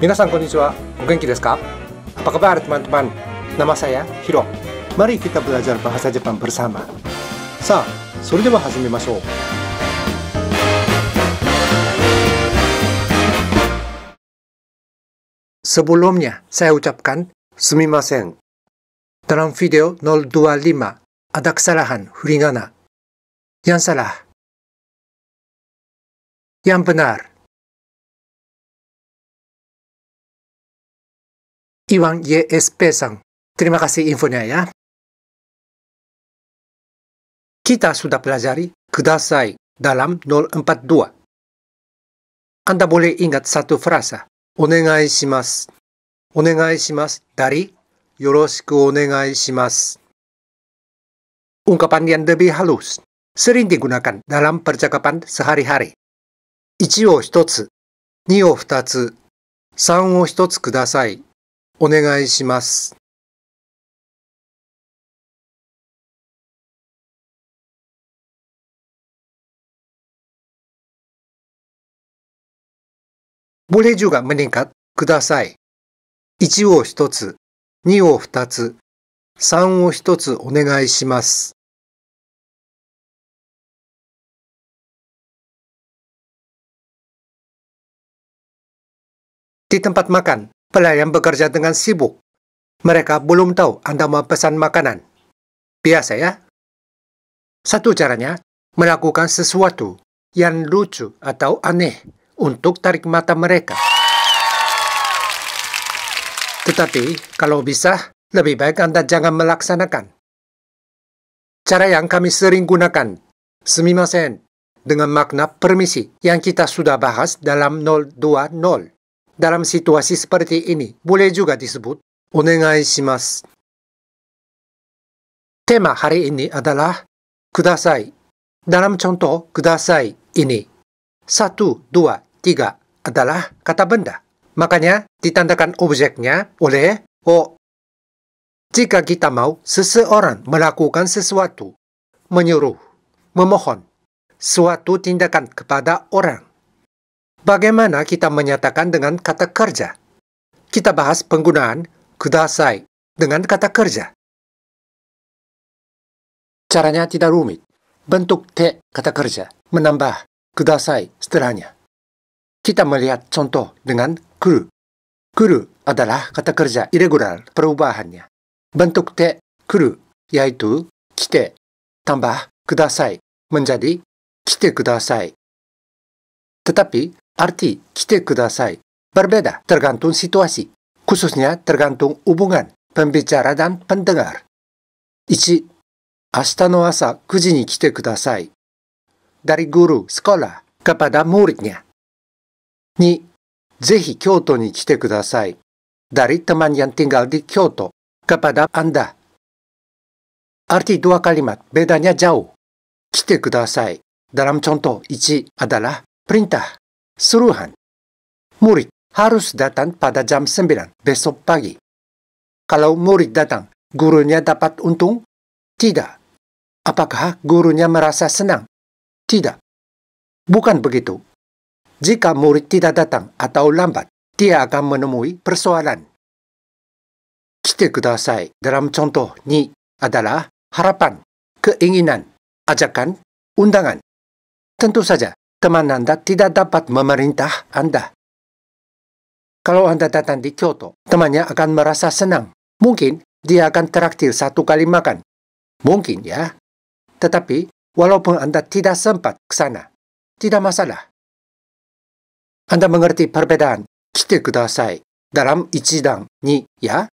Minasan konnichiwa, o genki desu ka? Apa kabar teman-teman? Nama saya Hiro. Mari kita belajar bahasa Jepang bersama. Sa, それでは始めましょう. Sebelumnya, saya ucapkan sumimasen. Dalam video 025, ada kesalahan hiragana. Yang salah. Yang benar. Iwan YSP-san, terima kasih infonya ya. Kita sudah pelajari kudasai dalam 042. Anda boleh ingat satu frasa, onegai shimasu. Onegai shimasu dari yoroshiku onegai shimasu. Ungkapan yang lebih halus, sering digunakan dalam percakapan sehari-hari. 1を1つ、2を2つ、3を1つください。お願いします。Boleh juga meningkatください。1を1つ、2を2つ、3を1つお願いします。Di tempat makan, pelayan bekerja dengan sibuk. Mereka belum tahu Anda memesan makanan. Biasa ya? Satu caranya, melakukan sesuatu yang lucu atau aneh untuk tarik mata mereka. Tetapi, kalau bisa, lebih baik Anda jangan melaksanakan. Cara yang kami sering gunakan, sumimasen, dengan makna permisi yang kita sudah bahas dalam 020. Dalam situasi seperti ini, boleh juga disebut onegai shimasu. Tema hari ini adalah kudasai. Dalam contoh kudasai ini, 1, 2, 3 adalah kata benda. Makanya ditandakan objeknya oleh O. Jika kita mau seseorang melakukan sesuatu, menyuruh, memohon, suatu tindakan kepada orang, bagaimana kita menyatakan dengan kata kerja? Kita bahas penggunaan kudasai dengan kata kerja. Caranya tidak rumit. Bentuk te kata kerja menambah kudasai setelahnya. Kita melihat contoh dengan kuru. Kuru adalah kata kerja irregular perubahannya. Bentuk te kuru yaitu kite tambah kudasai menjadi kite kudasai. Tetapi arti kite kudasai berbeda tergantung situasi, khususnya tergantung hubungan pembicara dan pendengar. 1. 明日の朝9時に来てください. Dari guru sekolah kepada muridnya. 2. ぜひ京都に来てください. Dari teman yang tinggal di Kyoto kepada Anda. Arti dua kalimat bedanya jauh. 来てください dalam contoh 1 adalah perintah, suruhan. Murid harus datang pada jam 9 besok pagi. Kalau murid datang, gurunya dapat untung? Tidak. Apakah gurunya merasa senang? Tidak. Bukan begitu. Jika murid tidak datang atau lambat, dia akan menemui persoalan. 来てください dalam contoh 2 adalah harapan, keinginan, ajakan, undangan. Tentu saja, teman Anda tidak dapat memerintah Anda. Kalau Anda datang di Kyoto, temannya akan merasa senang. Mungkin dia akan traktir 1 kali makan. Mungkin ya. Tetapi, walaupun Anda tidak sempat ke sana, tidak masalah. Anda mengerti perbedaan kite kudasai dalam 1 dan 2 ya?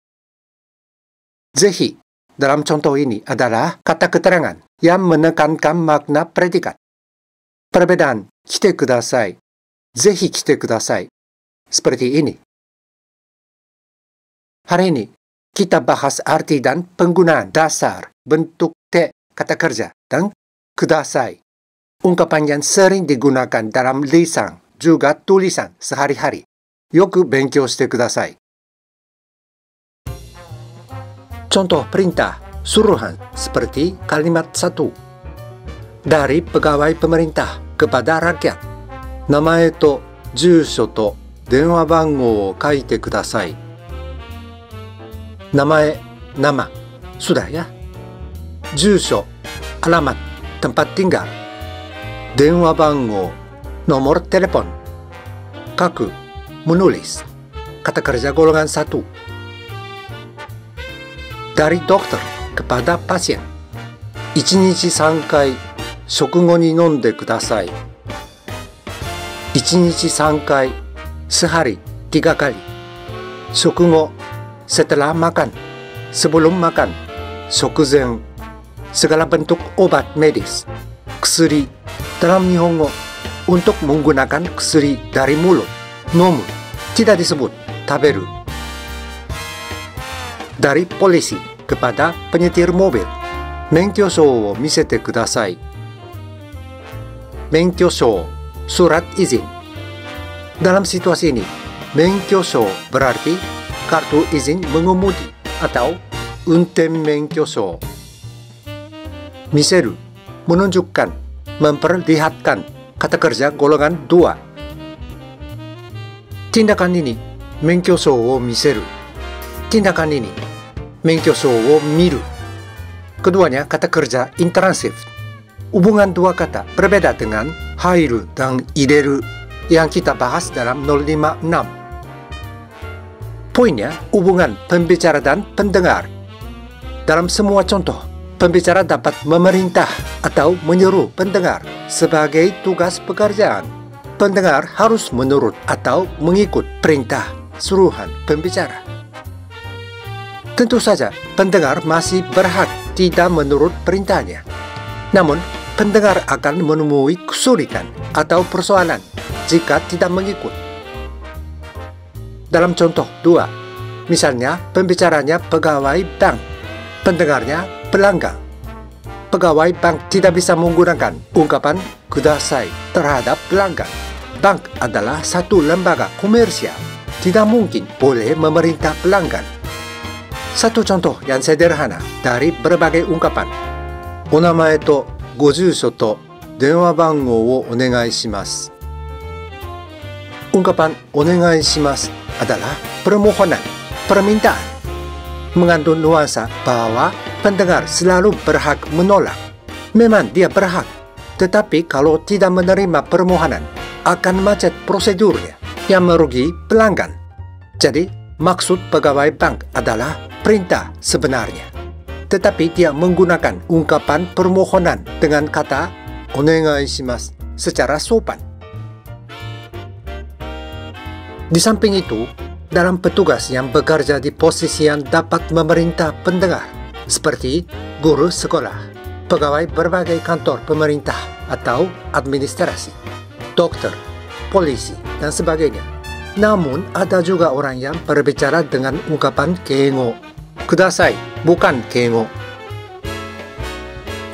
Zehi dalam contoh ini adalah kata keterangan yang menekankan makna predikat. Perbedaan kite kudasai, zehi kite kudasai, seperti ini. Hari ini, kita bahas arti dan penggunaan dasar bentuk te kata kerja dan kudasai. Ungkapan yang sering digunakan dalam lisan juga tulisan sehari-hari. Yoku benkyou shite kudasai. Contoh perintah, suruhan seperti kalimat 1. Dari pegawai pemerintah kepada rakyat. Namae to, jusho to, 電話番号を書いてください。名前, nama, sudah ya. 住所, alamat, tempat tinggal. 電話番号, nomor telepon. 書く, menulis. Kata kerja golongan 1. Dari dokter kepada pasien. 1日3回食後に飲んでください。1日3回 sehari 3 kali. 食後 setelah makan, sebelum makan. 食前 segala bentuk obat medis. 薬 dalam Nihongo untuk menggunakan kusuri dari mulut. Nomu tidak disebut taberu. Dari polisi kepada penyetir mobil. Menkyosho wo misete kudasai. Menkyosho, surat izin. Dalam situasi ini, menkyosho berarti kartu izin mengemudi atau unten menkyosho. Miseru, menunjukkan, memperlihatkan. Kata kerja golongan 2. Tindakan ini, menkyosho wo miseru. Tindakan ini, menkyosho wo miru. Keduanya kata kerja interansif. Hubungan dua kata berbeda dengan hairu dan ireru yang kita bahas dalam 056. Poinnya, hubungan pembicara dan pendengar. Dalam semua contoh, pembicara dapat memerintah atau menyuruh pendengar sebagai tugas pekerjaan. Pendengar harus menurut atau mengikut perintah suruhan pembicara. Tentu saja, pendengar masih berhak tidak menurut perintahnya. Namun, pendengar akan menemui kesulitan atau persoalan jika tidak mengikut. Dalam contoh 2, misalnya pembicaranya pegawai bank, pendengarnya pelanggan. Pegawai bank tidak bisa menggunakan ungkapan kudasai terhadap pelanggan. Bank adalah satu lembaga komersial, tidak mungkin boleh memerintah pelanggan. Satu contoh yang sederhana dari berbagai ungkapan. Onamae to gojusho to denwa bangou wo onegai shimasu. Ungkapan onegai shimasu adalah permohonan, permintaan. Mengandung nuansa bahwa pendengar selalu berhak menolak. Memang dia berhak, tetapi kalau tidak menerima permohonan, akan macet prosedurnya yang merugi pelanggan. Jadi, maksud pegawai bank adalah perintah sebenarnya. Tetapi dia menggunakan ungkapan permohonan dengan kata onegai shimasu secara sopan. Di samping itu, dalam petugas yang bekerja di posisi yang dapat memerintah pendengar, seperti guru sekolah, pegawai berbagai kantor pemerintah atau administrasi, dokter, polisi, dan sebagainya. Namun, ada juga orang yang berbicara dengan ungkapan keigo, kudasai, bukan keigo.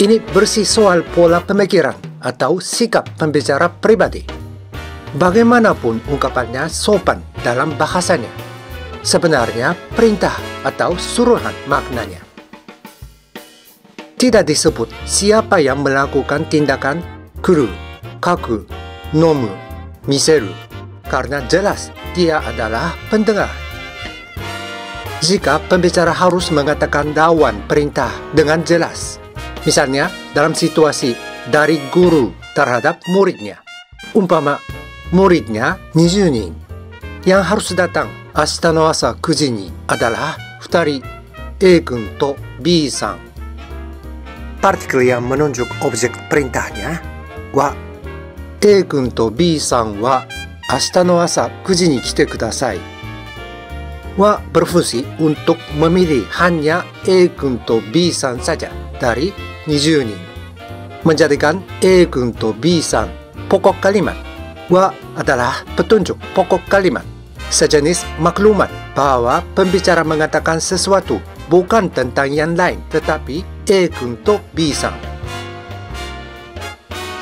Ini bersih soal pola pemikiran atau sikap pembicara pribadi. Bagaimanapun ungkapannya sopan dalam bahasanya, sebenarnya perintah atau suruhan maknanya. Tidak disebut siapa yang melakukan tindakan kuru, kaku, nomu, miseru, karena jelas dia adalah pendengar. Jika pembicara harus mengatakan dawan perintah dengan jelas, misalnya dalam situasi dari guru terhadap muridnya, umpama muridnya 20 人, yang harus datang ashita no asa 9 時に adalah 2 人, A 君と B さん. Partikel yang menunjuk objek perintahnya wa A 君と B さんは明日の朝9時に来てください は berfungsi untuk memilih hanya A 君と B さん saja dari 20 人, menjadikan A 君と B さん pokok kalimat wa adalah petunjuk pokok kalimat, sejenis maklumat bahwa pembicara mengatakan sesuatu bukan tentang yang lain tetapi A 君と B さん.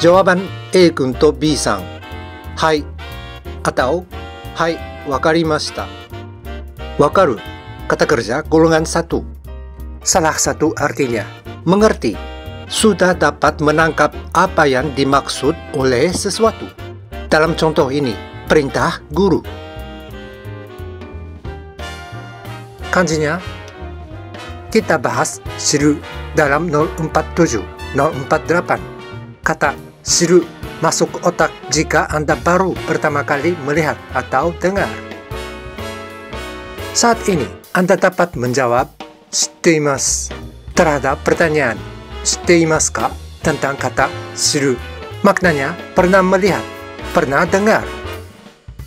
Jawaban A 君と B さん hai atau hai wakarimashita. Wakaru, kata kerja golongan 1. Salah satu artinya mengerti, sudah dapat menangkap apa yang dimaksud oleh sesuatu. Dalam contoh ini, perintah guru. Kanjinya kita bahas shiru dalam 047, 048. Kata shiru masuk otak jika Anda baru pertama kali melihat atau dengar. Saat ini Anda dapat menjawab shiteimasu terhadap pertanyaan shiteimasu ka tentang kata shiru. Maknanya pernah melihat, pernah dengar.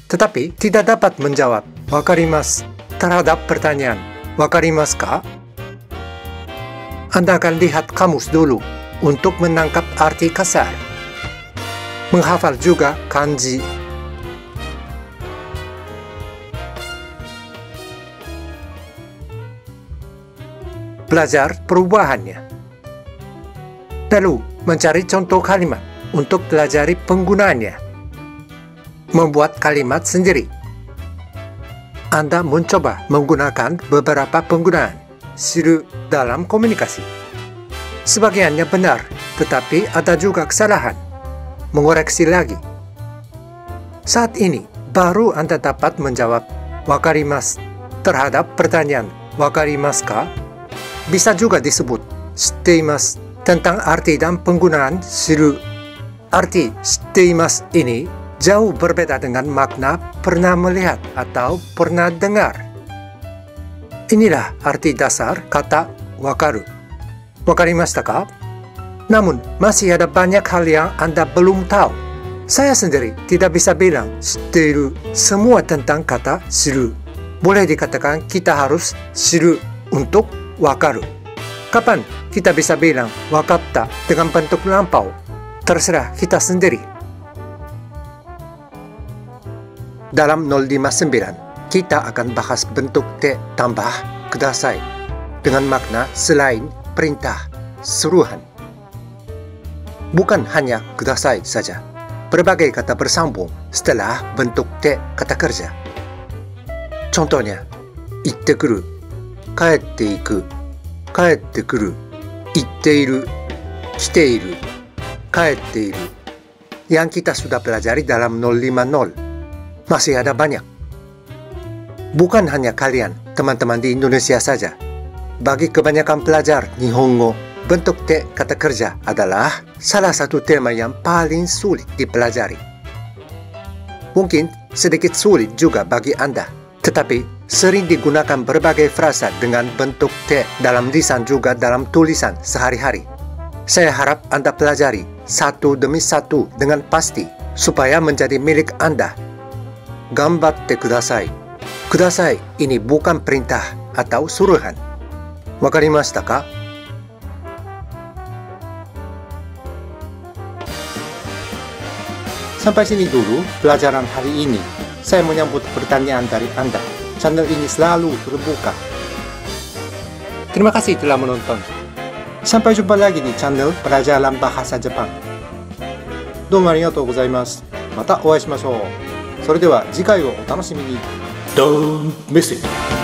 Tetapi tidak dapat menjawab wakarimasu terhadap pertanyaan wakarimasu ka? Anda akan lihat kamus dulu untuk menangkap arti kasar. Menghafal juga kanji. Belajar perubahannya. Lalu mencari contoh kalimat untuk pelajari penggunaannya. Membuat kalimat sendiri. Anda mencoba menggunakan beberapa penggunaan shiru dalam komunikasi. Sebagiannya benar, tetapi ada juga kesalahan. Mengoreksi lagi. Saat ini, baru Anda dapat menjawab wakarimasu terhadap pertanyaan wakarimasu ka? Bisa juga disebut shiteimasu tentang arti dan penggunaan shiru. Arti shiteimasu ini jauh berbeda dengan makna pernah melihat atau pernah dengar. Inilah arti dasar kata wakaru. Wakarimashita ka? Namun, masih ada banyak hal yang Anda belum tahu. Saya sendiri tidak bisa bilang shiteiru semua tentang kata shiru. Boleh dikatakan kita harus shiru untuk wakaru. Kapan kita bisa bilang wakatta dengan bentuk lampau? Terserah kita sendiri. Dalam 059, kita akan bahas bentuk te tambah kudasai dengan makna selain perintah, suruhan. Bukan hanya kudasai saja. Berbagai kata bersambung setelah bentuk te kata kerja. Contohnya, itte kuru, kaette iku, kaette kuru, itte iru, kite iru, kaette iru. Yang kita sudah pelajari dalam 050. Masih ada banyak. Bukan hanya kalian, teman-teman di Indonesia saja. Bagi kebanyakan pelajar Nihongo, bentuk te kata kerja adalah salah satu tema yang paling sulit dipelajari. Mungkin sedikit sulit juga bagi Anda, tetapi sering digunakan berbagai frasa dengan bentuk te dalam lisan juga dalam tulisan sehari-hari. Saya harap Anda pelajari satu demi satu dengan pasti supaya menjadi milik Anda. Gambatte kudasai. Kudasai ini bukan perintah atau suruhan. Wakarimashita ka? Sampai sini dulu pelajaran hari ini. Saya menyambut pertanyaan dari Anda. Channel ini selalu terbuka. Terima kasih telah menonton. Sampai jumpa lagi di channel Pelajaran Bahasa Jepang. Domo arigatou gozaimasu. Mata o会いしましょう。それでは次回をお楽しみに。Don't miss it!